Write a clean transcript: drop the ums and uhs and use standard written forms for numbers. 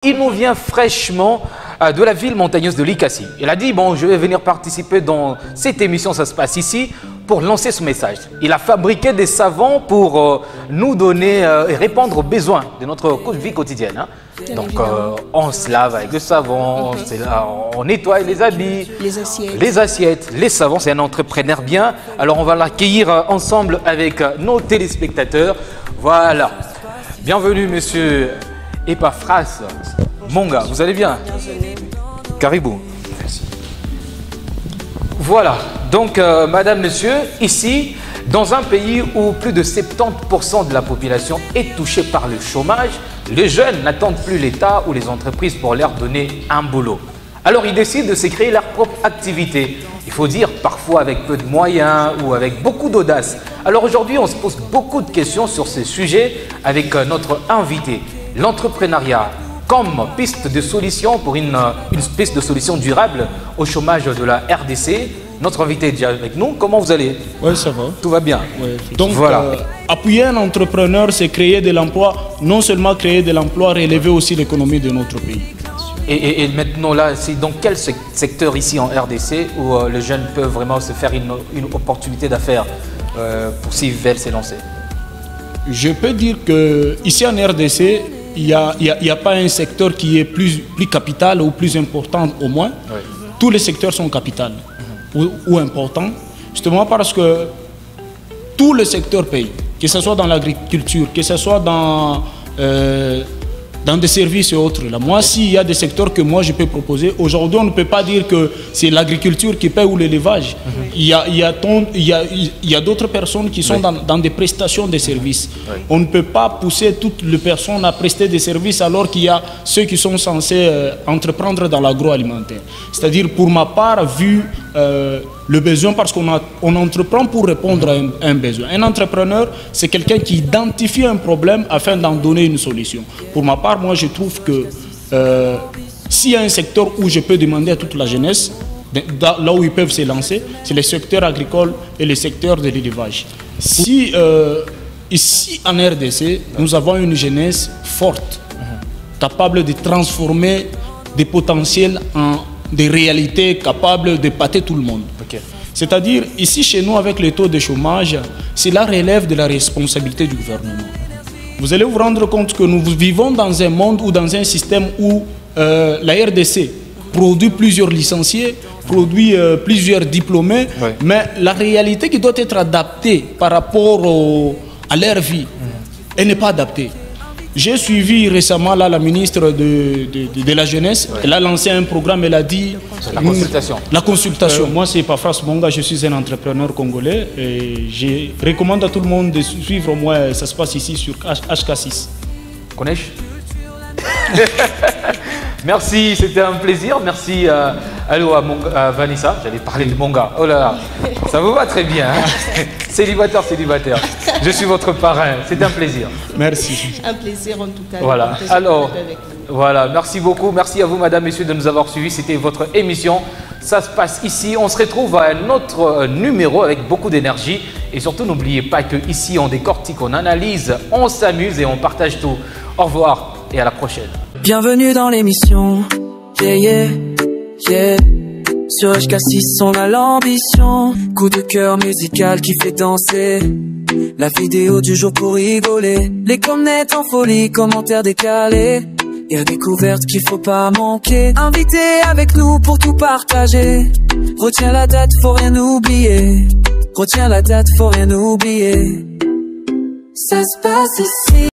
Il nous vient fraîchement de la ville montagneuse de Likassi. Il a dit, bon, je vais venir participer dans cette émission, ça se passe ici, pour lancer ce message. Il a fabriqué des savons pour nous donner et répondre aux besoins de notre vie quotidienne. Hein. Donc, on se lave avec le savon, on nettoie les habits, les assiettes, les savons. C'est un entrepreneur bien. Alors, on va l'accueillir ensemble avec nos téléspectateurs. Voilà. Bienvenue, monsieur Epaphras Monga. Vous allez bien? Caribou. Merci. Voilà. Donc, madame, monsieur, ici, dans un pays où plus de 70% de la population est touchée par le chômage, les jeunes n'attendent plus l'État ou les entreprises pour leur donner un boulot. Alors, ils décident de se créer leur propre activité. Il faut dire, parfois avec peu de moyens ou avec beaucoup d'audace. Alors aujourd'hui, on se pose beaucoup de questions sur ce sujet avec notre invité. L'entrepreneuriat comme piste de solution pour une piste de solution durable au chômage de la RDC. Notre invité est déjà avec nous. Comment vous allez? Oui, ça va. Tout va bien. Ouais, donc, voilà. Appuyer un entrepreneur, c'est créer de l'emploi. Non seulement créer de l'emploi, relever aussi l'économie de notre pays. Et maintenant, là, c'est dans quel secteur ici en RDC où les jeunes peuvent vraiment se faire une opportunité d'affaires pour s'ils veulent se lancer? Je peux dire qu'ici en RDC, il n'y a pas un secteur qui est plus capital ou plus important au moins. Oui. Tous les secteurs sont capitales ou importants, justement parce que tous les secteurs payent, que ce soit dans l'agriculture, que ce soit dans des services et autres. Là. Moi, s'il y a des secteurs que moi je peux proposer, aujourd'hui on ne peut pas dire que c'est l'agriculture qui paye ou l'élevage. Il y a d'autres personnes qui sont dans des prestations de services. On ne peut pas pousser toutes les personnes à prester des services alors qu'il y a ceux qui sont censés entreprendre dans l'agroalimentaire. C'est-à-dire, pour ma part, vu le besoin, parce qu'on entreprend pour répondre à un besoin. Un entrepreneur, c'est quelqu'un qui identifie un problème afin d'en donner une solution. Pour ma part, moi, je trouve que s'il y a un secteur où je peux demander à toute la jeunesse, là où ils peuvent se lancer, c'est le secteur agricole et le secteur de l'élevage. Si ici en RDC, nous avons une jeunesse forte, capable de transformer des potentiels en des réalités capables de pâter tout le monde. Okay. C'est-à-dire, ici chez nous, avec les taux de chômage, cela relève de la responsabilité du gouvernement. Vous allez vous rendre compte que nous vivons dans un monde ou dans un système où la RDC produit plusieurs licenciés, produit plusieurs diplômés, mais la réalité qui doit être adaptée par rapport à leur vie, elle n'est pas adaptée. J'ai suivi récemment là, la ministre de la Jeunesse. Elle a lancé un programme, elle a dit... La consultation. La consultation. Moi, c'est Epaphras Monga, je suis un entrepreneur congolais. Et je recommande à tout le monde de suivre, moi, ça se passe ici sur HK6. Connais-je? Merci, c'était un plaisir. Merci allô à Vanessa. J'allais parler de Monga. Oh là là, ça vous va très bien. Hein? Célibataire. Je suis votre parrain. C'est un plaisir. Merci. Un plaisir en tout cas. Voilà. Alors, voilà. Merci beaucoup. Merci à vous, madame, messieurs, de nous avoir suivis. C'était votre émission. Ça se passe ici. On se retrouve à un autre numéro avec beaucoup d'énergie. Et surtout, n'oubliez pas qu'ici, on décortique, on analyse, on s'amuse et on partage tout. Au revoir et à la prochaine. Bienvenue dans l'émission, yeah. Sur HK6 on a l'ambition, coup de cœur musical qui fait danser. La vidéo du jour pour rigoler, les commentaires en folie, commentaires décalés. Y'a découverte qu'il faut pas manquer, invité avec nous pour tout partager. Retiens la date, faut rien oublier. Retiens la date, faut rien oublier. Ça se passe ici.